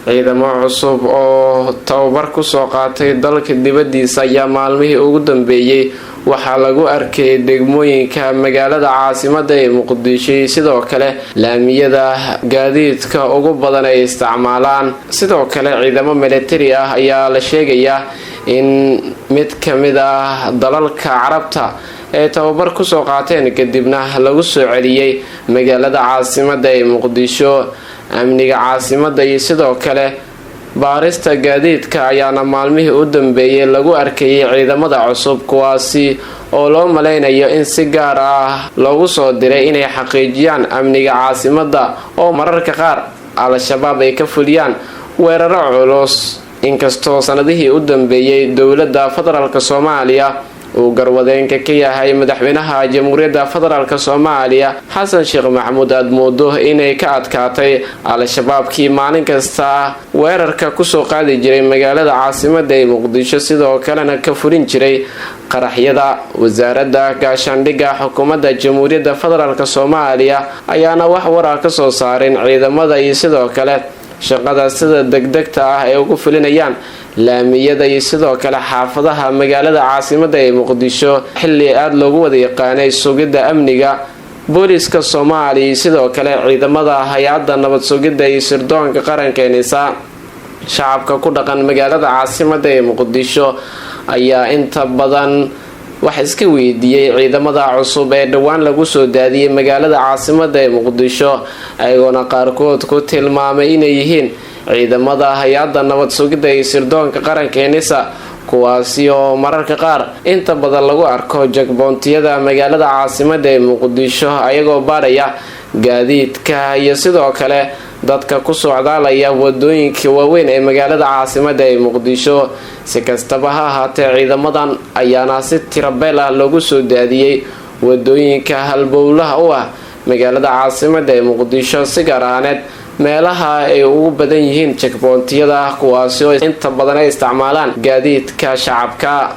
ciidamo cusub oo tababar ku soo qaatay dalka dibadiisa ayaa maalmihii ugu dambeeyay waxaa lagu arkay degmooyinka magaalada caasimada ee Muqdisho sidoo kale laamiyada gaadiidka ugu badan ay isticmaalaan sidoo kale ciidamo military ah ayaa la sheegayaa in mid kamid ah dalalka Carabta ee tababar ku soo qaateen kadibna lagu soo celiyay magaalada caasimada ee Muqdisho amniga caasimada iyo sidoo kale baarista gaadiidka ayaana maalmihii u dambeeyay lagu arkayay ciidamada cusub kuwaasi oo loo maleynayo in si gaar ah loogu soo diray inay xaqiijiyaan amniga caasimada oo mararka qaar al-shabaab ay ka fuliyaan weeraro culus inkastoo sanadihii u dambeeyay dowladda federaalka Soomaaliya uu garwadeenka ka yahay madaxweynaha jamhuuriyadda federaalka Soomaaliya Xasan Sheekh Maxamuud aad moodo inay ka adkaatay al-shabaabkii maalin kasta weerarka ku soo qaadi jiray magaalada caasimada ee Muqdisho sidoo kalena ka furin jiray qaraxyada wasaaradda gaashaandhigga xukuumadda jamhuuriyadda federaalka Soomaaliya ayaana wax warar ka soo saarin ciidamada iyo sidoo kale shaqada sida degdegta ah ee ugu fulinayaan laamiyada iyo sidoo kale xaafadaha magaalada caasimada ee Muqdisho xilli aad loogu wada yaqaanay sugidda amniga booliska Soomaaliya sidoo kale ciidamada hay'adda nabad sugidda iyo sirdoonka qaranka NISA shacabka ku dhaqan magaalada caasimada ee Muqdisho ayaa inta badan wax iska weydiiyay ciidamada cusub ee dhawaan lagu soo daadiyay magaalada caasimada ee Muqdisho ayagoona qaarkood ku tilmaamay inay yihiin ciidamada hay'adda nabad sugidda iyo sirdoonka qaranka NISA kuwaasi oo mararka qaar inta badan lagu arko jagboontiyada magaalada caasimada ee Muqdisho ayagoo baaraya gaadiidka iyo sidoo kale dadka ku socdaalaya wadooyinka waaweyn ee magaalada caasimada ee Muqdisho si kastaba ha ahaatee ciidamadan ayaana si tirabeel ah loogu soo daadiyay wadooyinka halbowlaha u ah magaalada caasimada ee Muqdisho si gaar ahaaneed meelaha ay ugu badan yihiin jagboontiyada kuwaasi oo inta badan ay isticmaalaan gaadiidka shacabka.